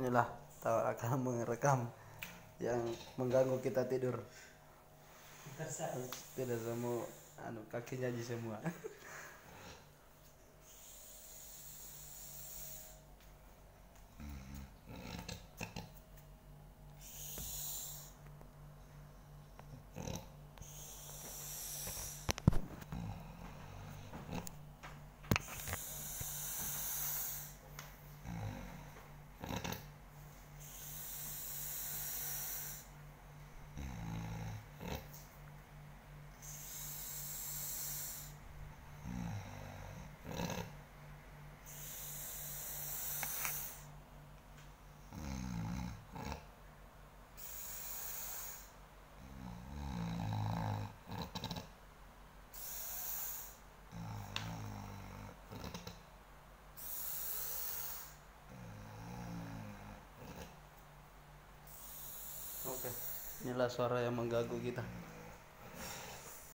Inilah Tawa akan merekam yang mengganggu kita tidur. Tidak semua kakinya aja semua. Oke, inilah suara yang mengganggu kita.